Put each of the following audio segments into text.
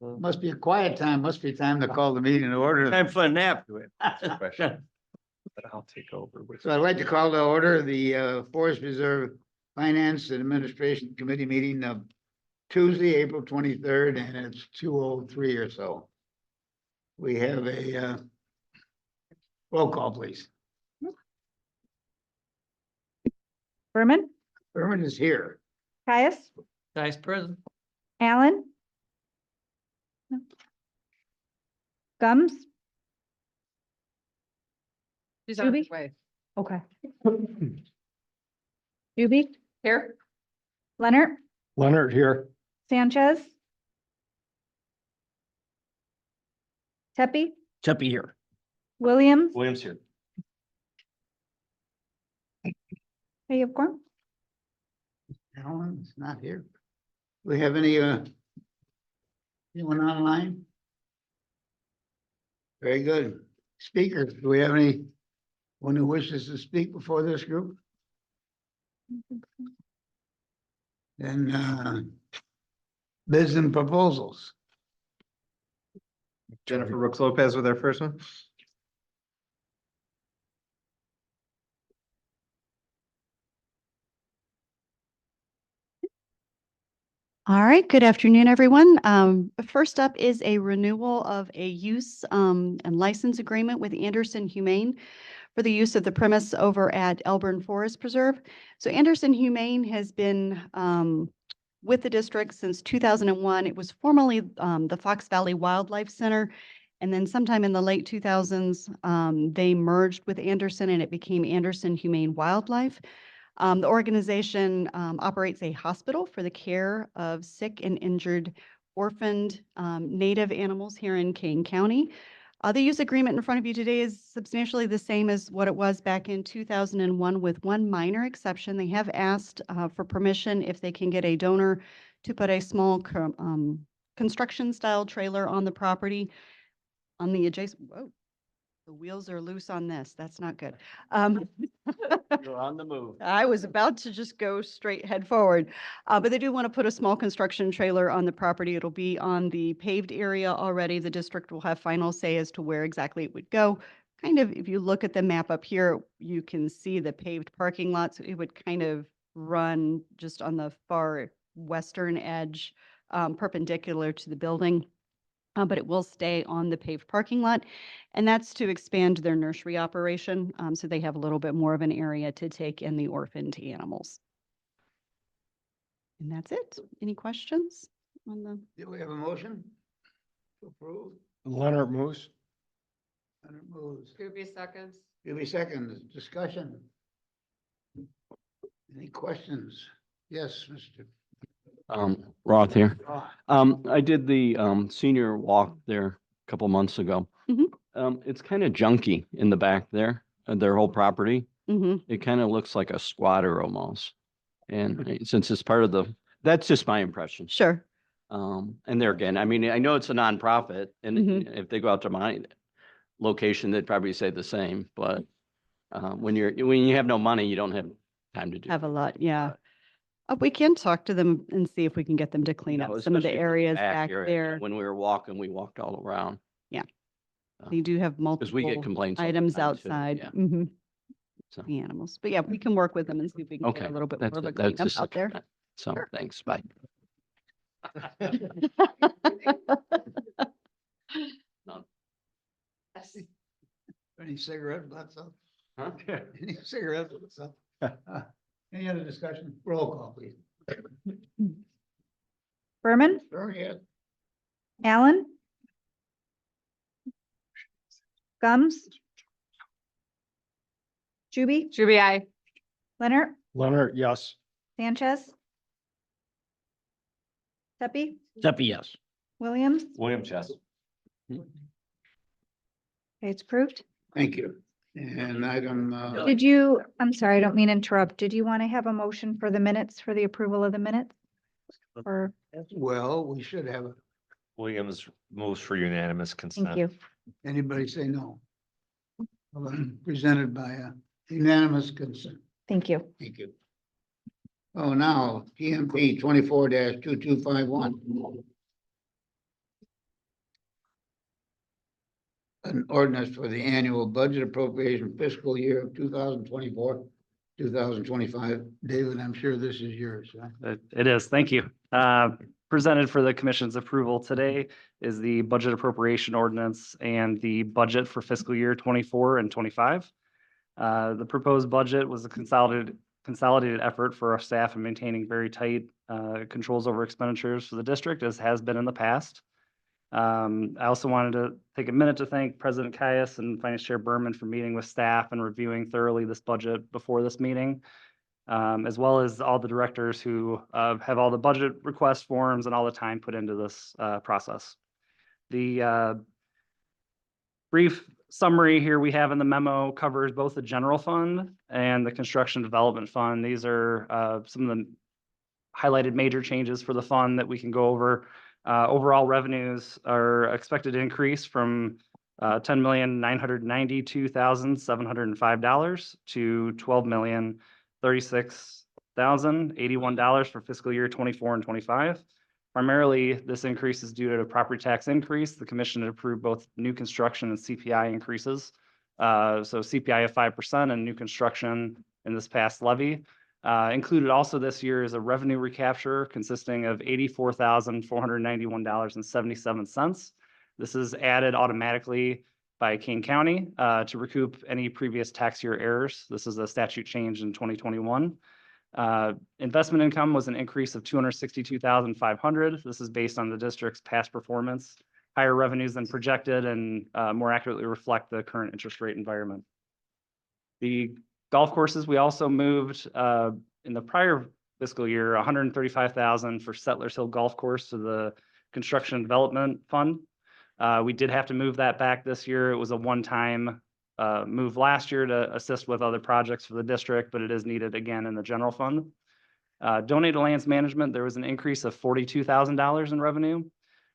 Must be a quiet time, must be time to call the meeting to order. Time for a nap to it. But I'll take over with. So I'd like to call to order the Forest Reserve Finance and Administration Committee meeting of Tuesday, April 23rd, and it's 2:03 or so. We have a roll call, please. Berman, Berman is here. Caius, Vice President. Allen. Gums, She's on her Juby? way. okay. Juby, Here? Leonard, Leonard here. Sanchez. Tepe, Cheppy here. Williams, Williams here. hey, of course. Alan's not here. We have any anyone online? Very good. Speakers, do we have anyone who wishes to speak before this group? Then bids and proposals. Jennifer Brooks Lopez with our first one. All right, good afternoon, everyone. First up is a renewal of a use and license agreement with Anderson Humane for the use of the premise over at Elburn Forest Preserve. So Anderson Humane has been with the district since 2001. It was formerly the Fox Valley Wildlife Center. And then sometime in the late 2000s, they merged with Anderson and it became Anderson Humane Wildlife. The organization operates a hospital for the care of sick and injured orphaned native animals here in Kane County. The use agreement in front of you today is substantially the same as what it was back in 2001 with one minor exception. They have asked for permission if they can get a donor to put a small construction style trailer on the property on the adjacent, whoa, the wheels are loose on this. That's not good. You're on the move. I was about to just go straight head forward, but they do want to put a small construction trailer on the property. It'll be on the paved area already. The district will have final say as to where exactly it would go. Kind of, if you look at the map up here, you can see the paved parking lots. It would kind of run just on the far western edge, perpendicular to the building. But it will stay on the paved parking lot. And that's to expand their nursery operation. So they have a little bit more of an area to take in the orphaned animals. And that's it. Any questions on the? Do we have a motion to approve? Leonard Moose. Leonard moves. Scooby seconds. Give me seconds. Discussion. Any questions? Yes, Mr. Roth here. Roth. I did the senior walk there a couple months ago. Mhm. It's kind of junky in the back there, their whole property. Mhm. It kind of looks like a squatter almost. And since it's part of that's just my impression. Sure. And there again, I mean, I know it's a nonprofit and Mhm. if they go out to my location, they'd probably say the same, but when you have no money, you don't have time to do. Have a lot. Yeah. We can talk to them and see if we can get them to clean No, up some of the especially areas back area. there. When we were walking, we walked all around. They do have Because we get multiple complaints. all the items time, too. outside. Yeah. Mhm. So, The animals. But yeah, we can work with them and see if we can get okay. a little bit That's more of a it. That's cleanup just out there. So Sure. thanks. Bye. Any cigarette butts up? Huh? Any cigarette butts up? Any other discussion? Roll call, please. Berman, Go ahead. Allen. Gums. Juby, Scooby, I. Leonard, Leonard, yes. Sanchez. Tepe, Cheppy, yes. Williams, Williams, yes. okay, it's approved. Thank you. And item, Did you, I'm sorry, I don't mean to interrupt. Did you want to have a motion for the minutes, for the approval of the minutes? Or, well, we should have, Williams moves for unanimous consent. thank you. anybody say no? Well, then, presented by a unanimous consent. Thank you. Thank you. Oh, now, PMP 24-2251. an ordinance for the annual budget appropriation fiscal year of 2024, 2025. David, I'm sure this is yours, huh? It is, thank you. Presented for the commission's approval today is the budget appropriation ordinance and the budget for fiscal year 24 and 25. The proposed budget was a consolidated effort for our staff in maintaining very tight controls over expenditures for the district, as has been in the past. I also wanted to take a minute to thank President Caius and Finance Chair Berman for meeting with staff and reviewing thoroughly this budget before this meeting, as well as all the directors who have all the budget request forms and all the time put into this process. The brief summary here we have in the memo covers both the general fund and the construction development fund. These are some of the highlighted major changes for the fund that we can go over. Overall revenues are expected to increase from $10,992,705 to $12,036,081 for fiscal year 24 and 25. Primarily, this increase is due to a property tax increase. The commission had approved both new construction and CPI increases. So CPI of 5% and new construction in this past levy. Included also this year is a revenue recapture consisting of $84,491.77. This is added automatically by King County to recoup any previous tax year errors. This is a statute change in 2021. Investment income was an increase of $262,500. This is based on the district's past performance, higher revenues than projected, and more accurately reflect the current interest rate environment. The golf courses, we also moved in the prior fiscal year, $135,000 for Settlers Hill Golf Course to the Construction Development Fund. We did have to move that back this year. It was a one-time move last year to assist with other projects for the district, but it is needed again in the general fund. Donated lands management, there was an increase of $42,000 in revenue.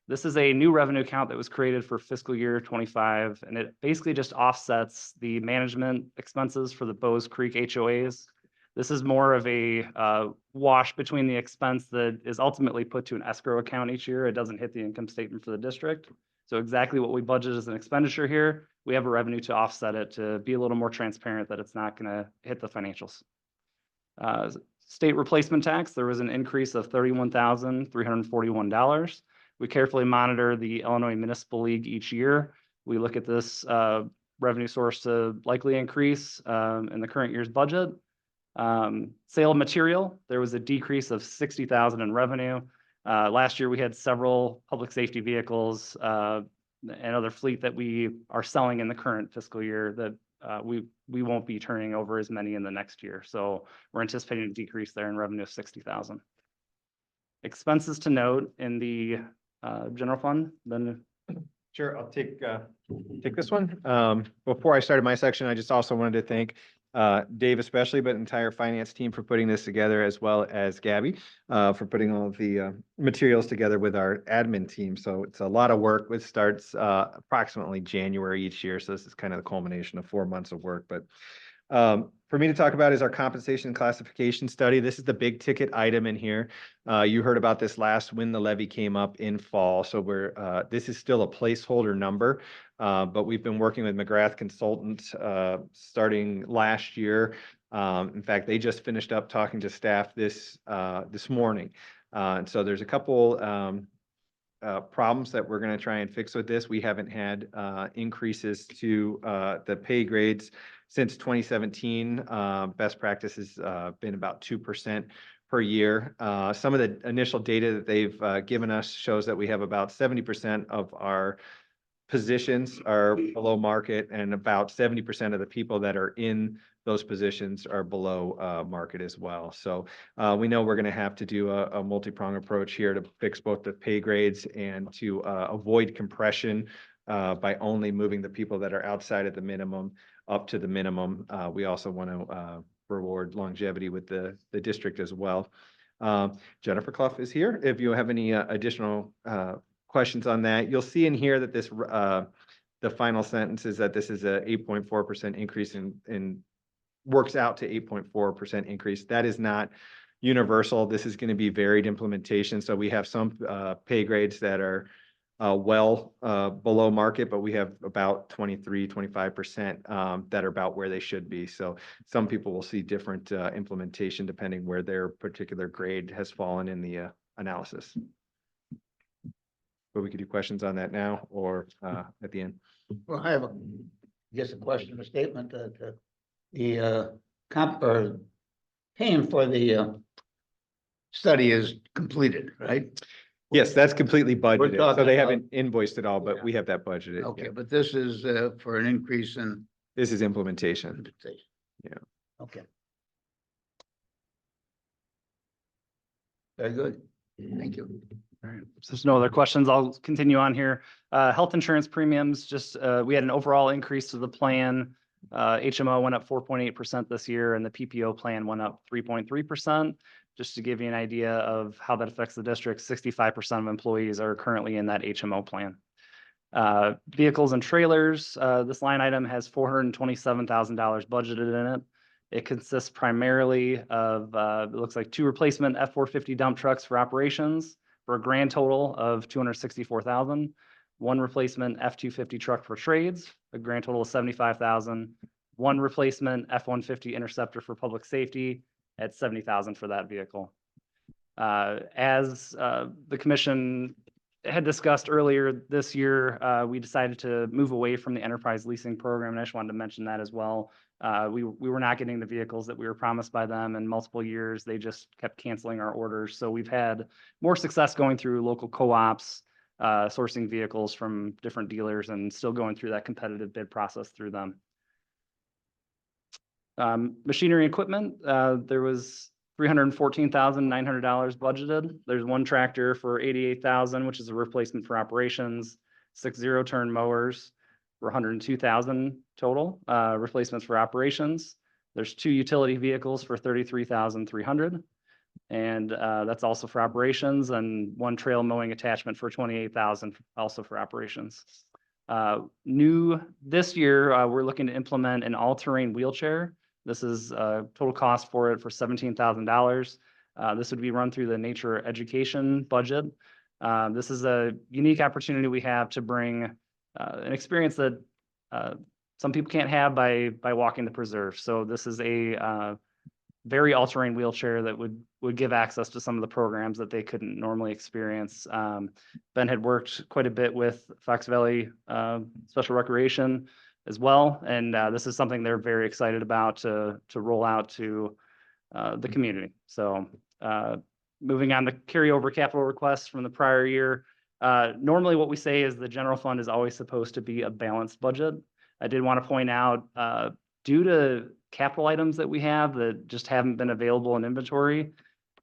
This is a new revenue account that was created for fiscal year 25, and it basically just offsets the management expenses for the Bowes Creek HOAs. This is more of a wash between the expense that is ultimately put to an escrow account each year. It doesn't hit the income statement for the district. So exactly what we budget as an expenditure here, we have a revenue to offset it to be a little more transparent that it's not going to hit the financials. State replacement tax, there was an increase of $31,341. We carefully monitor the Illinois Municipal League each year. We look at this revenue source to likely increase in the current year's budget. Sale of material, there was a decrease of $60,000 in revenue. Last year, we had several public safety vehicles and other fleet that we are selling in the current fiscal year that we won't be turning over as many in the next year. So we're anticipating a decrease there in revenue of $60,000. Expenses to note in the general fund, then. Sure, I'll take this one. Before I started my section, I just also wanted to thank Dave especially, but entire finance team for putting this together, as well as Gabby for putting all of the materials together with our admin team. So it's a lot of work. It starts approximately January each year. So this is kind of the culmination of 4 months of work. But for me to talk about is our compensation and classification study. This is the big ticket item in here. You heard about this last when the levy came up in fall. So this is still a placeholder number, but we've been working with McGrath Consultants starting last year. In fact, they just finished up talking to staff this morning. And so there's a couple problems that we're going to try and fix with this. We haven't had increases to the pay grades since 2017. Best practice has been about 2% per year. Some of the initial data that they've given us shows that we have about 70% of our positions are below market, and about 70% of the people that are in those positions are below market as well. So we know we're going to have to do a multi-pronged approach here to fix both the pay grades and to avoid compression by only moving the people that are outside of the minimum up to the minimum. We also want to reward longevity with the district as well. Jennifer Clough is here. If you have any additional questions on that, you'll see in here that this the final sentence is that this is a 8.4% increase in works out to 8.4% increase. That is not universal. This is going to be varied implementation. So we have some pay grades that are below market, but we have about 23-25% that are about where they should be. So some people will see different implementation depending where their particular grade has fallen in the analysis. But we could do questions on that now or at the end. Well, I have a question or statement that the comp or paying for the study is completed, right? Yes, that's completely budgeted. So talking they about- haven't invoiced it all, but Yeah. we have that budgeted. Okay, Yeah. but this is for an increase in This is implementation. compensation. Yeah. Okay. Very good. Thank you. All right, if there's no other questions, I'll continue on here. Health insurance premiums, just, we had an overall increase to the plan. HMO went up 4.8% this year and the PPO plan went up 3.3%. Just to give you an idea of how that affects the district, 65% of employees are currently in that HMO plan. Vehicles and trailers, this line item has $427,000 budgeted in it. It consists primarily of, it looks like 2 replacement F-450 dump trucks for operations for a grand total of $264,000. 1 replacement F-250 truck for trades, a grand total of $75,000. 1 replacement F-150 Interceptor for public safety at $70,000 for that vehicle. As the commission had discussed earlier this year, we decided to move away from the enterprise leasing program, and I just wanted to mention that as well. We were not getting the vehicles that we were promised by them in multiple years. They just kept canceling our orders. So we've had more success going through local co-ops, sourcing vehicles from different dealers and still going through that competitive bid process through them. Machinery and equipment, there was $314,900 budgeted. There's 1 tractor for $88,000, which is a replacement for operations, 6 zero-turn mowers for $102,000 total, replacements for operations. There's 2 utility vehicles for $33,300. And that's also for operations, and 1 trail mowing attachment for $28,000 also for operations. New this year, we're looking to implement an all-terrain wheelchair. This is total cost for it for $17,000. This would be run through the nature education budget. This is a unique opportunity we have to bring an experience that some people can't have by walking the preserve. So this is a very all-terrain wheelchair that would give access to some of the programs that they couldn't normally experience. Ben had worked quite a bit with Fox Valley Special Recreation as well, and this is something they're very excited about to roll out to the community. So moving on to carryover capital requests from the prior year. Normally what we say is the general fund is always supposed to be a balanced budget. I did want to point out, due to capital items that we have that just haven't been available in inventory,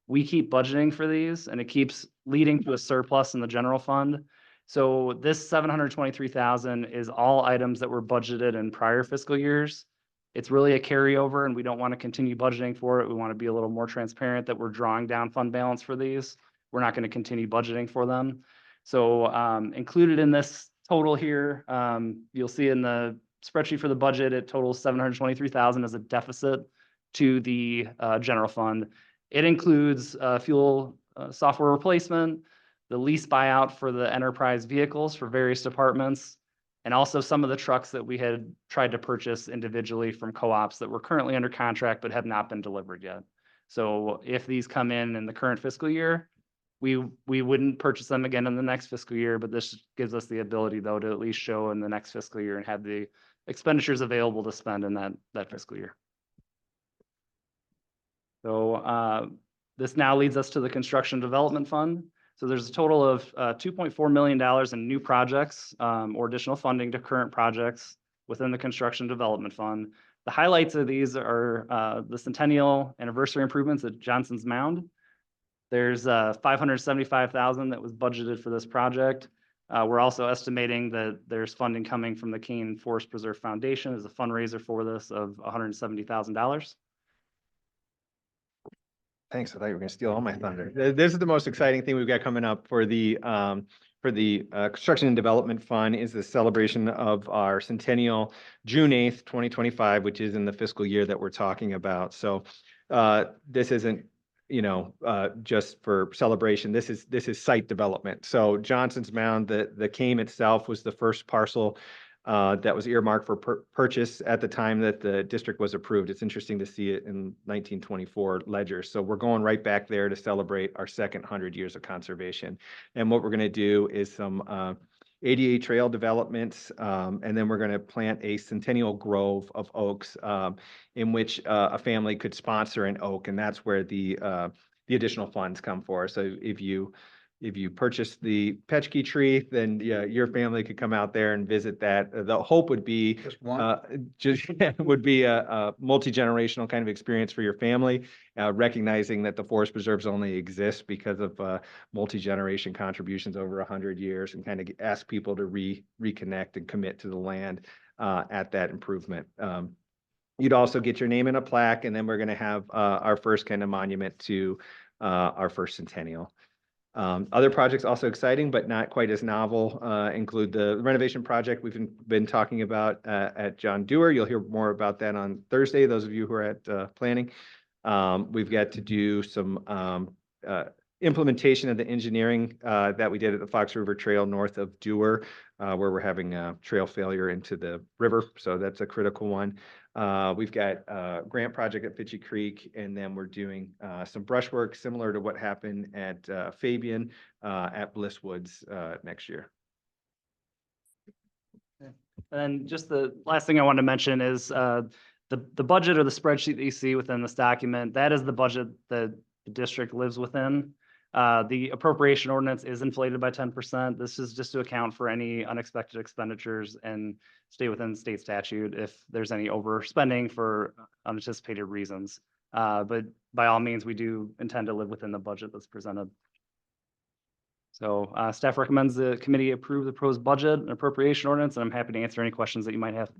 we keep budgeting for these and it keeps leading to a surplus in the general fund. So this $723,000 is all items that were budgeted in prior fiscal years. It's really a carryover and we don't want to continue budgeting for it. We want to be a little more transparent that we're drawing down fund balance for these. We're not going to continue budgeting for them. So included in this total here, you'll see in the spreadsheet for the budget, it totals $723,000 as a deficit to the general fund. It includes fuel software replacement, the lease buyout for the enterprise vehicles for various departments, and also some of the trucks that we had tried to purchase individually from co-ops that were currently under contract but have not been delivered yet. So if these come in the current fiscal year, we wouldn't purchase them again in the next fiscal year, but this gives us the ability though to at least show in the next fiscal year and have the expenditures available to spend in that fiscal year. So this now leads us to the construction development fund. So there's a total of $2.4 million in new projects or additional funding to current projects within the construction development fund. The highlights of these are the centennial anniversary improvements at Johnson's Mound. There's $575,000 that was budgeted for this project. We're also estimating that there's funding coming from the Keene Forest Preserve Foundation as a fundraiser for this of $170,000. Thanks. I thought you were going to steal all my thunder. This is the most exciting thing we've got coming up for the Construction and Development Fund is the celebration of our centennial, June 8th, 2025, which is in the fiscal year that we're talking about. So this isn't just for celebration, this is site development. So Johnson's Mound, the Came itself was the first parcel that was earmarked for purchase at the time that the district was approved. It's interesting to see it in 1924 ledger. So we're going right back there to celebrate our second 100 years of conservation. And what we're going to do is some ADA trail developments, and then we're going to plant a centennial grove of oaks in which a family could sponsor an oak, and that's where the additional funds come for. So if you purchase the Petchke tree, then yeah, your family could come out there and visit that. The hope would be Just one. would be a multi-generational kind of experience for your family, recognizing that the forest preserves only exist because of multi-generation contributions over 100 years, and kind of ask people to reconnect and commit to the land at that improvement. You'd also get your name in a plaque, and then we're going to have our first kind of monument to our first centennial. Other projects also exciting, but not quite as novel, include the renovation project we've been talking about at John Dewar. You'll hear more about that on Thursday, those of you who are at planning. We've got to do some implementation of the engineering that we did at the Fox River Trail north of Dewar, where we're having a trail failure into the river. So that's a critical one. We've got a grant project at Fitchy Creek, and then we're doing some brush work similar to what happened at Fabian at Bliss Woods next year. And then just the last thing I want to mention is the budget or the spreadsheet that you see within this document, that is the budget that the district lives within. The appropriation ordinance is inflated by 10%. This is just to account for any unexpected expenditures and stay within state statute if there's any overspending for unanticipated reasons. But by all means, we do intend to live within the budget that's presented. So staff recommends the committee approve the proposed budget and appropriation ordinance, and I'm happy to answer any questions that you might have.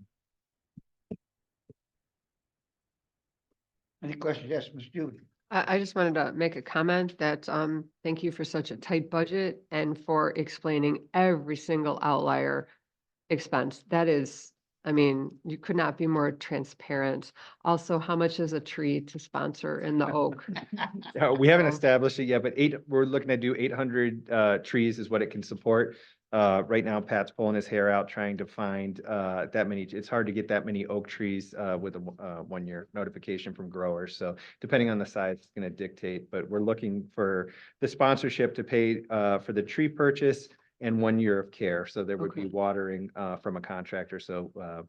Any questions? Yes, Ms. Judy. I just wanted to make a comment that, thank you for such a tight budget and for explaining every single outlier expense. That is, I mean, you could not be more transparent. Also, how much is a tree to sponsor in the oak? We haven't So- established it yet, but we're looking to do 800 trees is what it can support. Right now, Pat's pulling his hair out trying to find that many. It's hard to get that many oak trees with a 1-year notification from growers. So depending on the size, it's going to dictate. But we're looking for the sponsorship to pay for the tree purchase and 1 year of care. So there would be Okay. watering from a contractor. So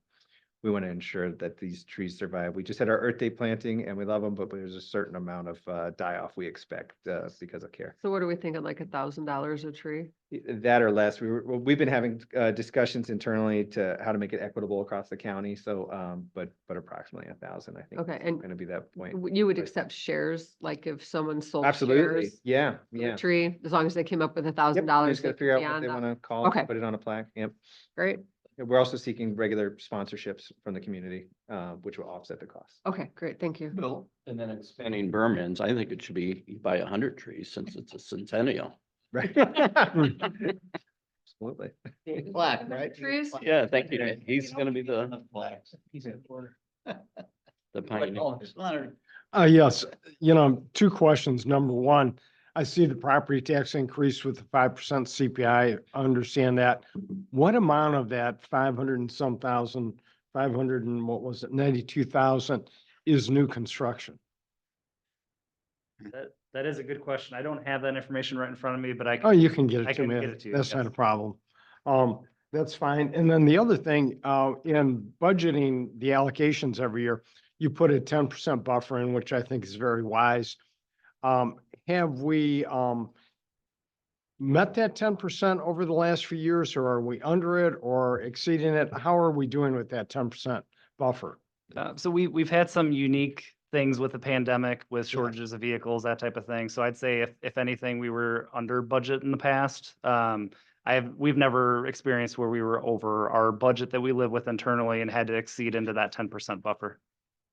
we want to ensure that these trees survive. We just had our Earth Day planting and we love them, but there's a certain amount of die-off we expect because of care. So what are we thinking, like $1,000 a tree? That or less. We've been having discussions internally to how to make it equitable across the county. So, but approximately 1,000, I think. Okay, is and going to be that point. You would but- accept shares, like if someone sold Absolutely. shares Yeah. for the Yeah. tree, as long as they came up with Yep, $1,000. you just gotta figure out what beyond they that. want to call, it, Okay. put it on a plaque. Yep. Great. And we're also seeking regular sponsorships from the community, which will offset the cost. Okay, great. Thank you. Bill, and then expanding Berman's, I think it should be you buy 100 trees since it's a centennial. Right. Absolutely. Black, right? Trees? Yeah, thank you. He's gonna be the pioneer. Leonard. Yes, two questions. Number one, I see the property tax increase with the 5% CPI. I understand that. What amount of that 500 and some thousand, 500 and what was it, 92,000 is new construction? That is a good question. I don't have that information right in front of me, but I Oh, you can get I it to can me. get it to you, That's not yes. a problem. That's fine. And then the other thing, in budgeting the allocations every year, you put a 10% buffer in, which I think is very wise. Have we, met that 10% over the last few years, or are we under it or exceeding it? How are we doing with that 10% buffer? So we've had some unique things with the pandemic, with shortages of vehicles, that type of thing. So I'd say if anything, we were under budget in the past. We've never experienced where we were over our budget that we live with internally and had to exceed into that 10% buffer.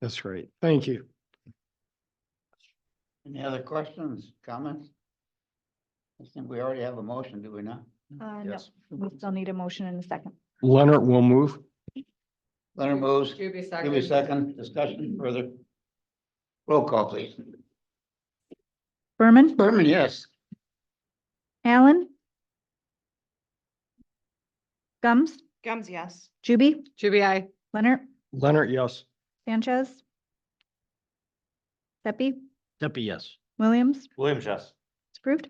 That's great. Thank you. Any other questions, comments? I think we already have a motion, do we not? No, Yes. we still need a motion in a second. Leonard will move. Leonard moves. Juby Give me a second. Discussion further. Roll call, please. Berman, Berman, yes. Allen, Gums, Gums, yes. Juby, Juby, I. Leonard, Leonard, yes. Sanchez, Pepe, Tippy, yes. Williams, Williams, yes. it's approved.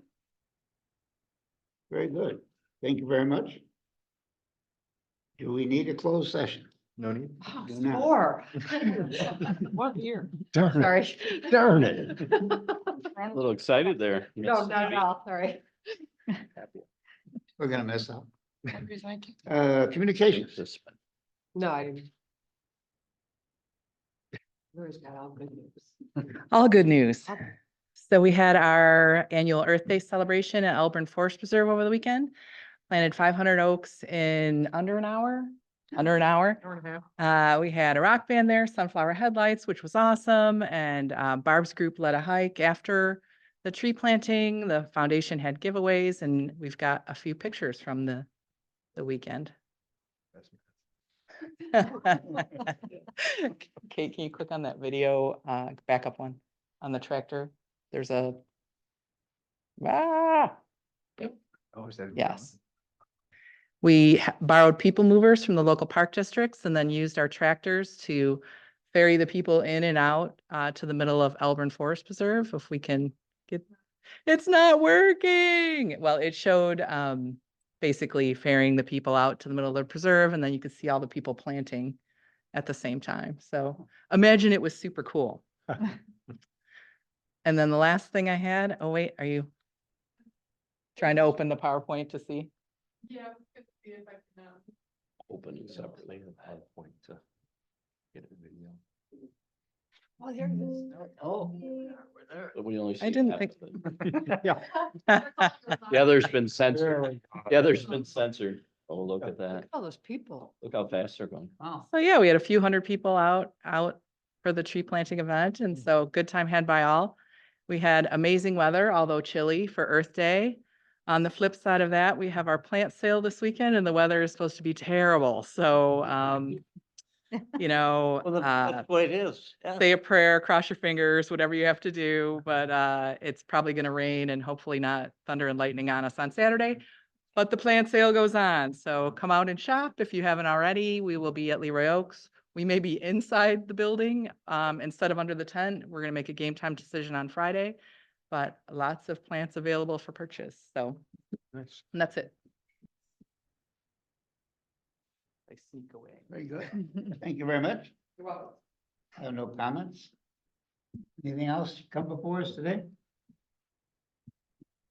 Very good. Thank you very much. Do we need a closed session? No need. Do not. Four. What year? Darn it, Sorry. darn it. A little excited there. No, not at all, sorry. We're gonna mess up. Communications. No, I didn't. Where's that all good news? All good news. Oh. So we had our annual Earth Day celebration at Elburn Forest Preserve over the weekend. Planted 500 oaks in under an hour. Hour and a half. We had a rock band there, Sunflower Headlights, which was awesome. And Barb's group led a hike after the tree planting. The foundation had giveaways, and we've got a few pictures from the weekend. Okay, can you click on that video, backup one on the tractor? There's a. Oh, is that? Yes. We borrowed people movers from the local park districts and then used our tractors to ferry the people in and out to the middle of Elburn Forest Preserve. If we can get, it's not working. Well, it showed basically ferrying the people out to the middle of the preserve, and then you could see all the people planting at the same time. So imagine it was super cool. And then the last thing I had, oh wait, are you trying to open the PowerPoint to see? Yeah, see if I can. Open it separately. PowerPoint to get a video. Oh, there it is. Oh. We're there. But we only I see didn't half think- of it. Yeah. The other's been censored. The other's been censored. Oh, look at that. All those people. Look how fast they're going. Oh. So yeah, we had a few hundred people out for the tree planting event, and so good time had by all. We had amazing weather, although chilly for Earth Day. On the flip side of that, we have our plant sale this weekend, and the weather is supposed to be terrible. So, you know, Well, that's the way it is. Yeah. say a prayer, cross your fingers, whatever you have to do, but it's probably going to rain and hopefully not thunder and lightning on us on Saturday. But the plant sale goes on, so come out and shop if you haven't already. We will be at Leroy Oaks. We may be inside the building instead of under the tent. We're going to make a game time decision on Friday, but lots of plants available for purchase. So Nice. and that's it. They sneak away. Very good. Thank you very much. You're welcome. I have no comments. Anything else come before us today?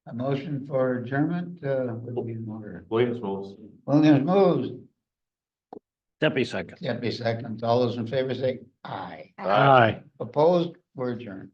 A motion for adjournment, what do we order? Williams moves. Williams moves, Tippy second. Deputy seconds. All those in favor say aye. Aye. Opposed, we're adjourned.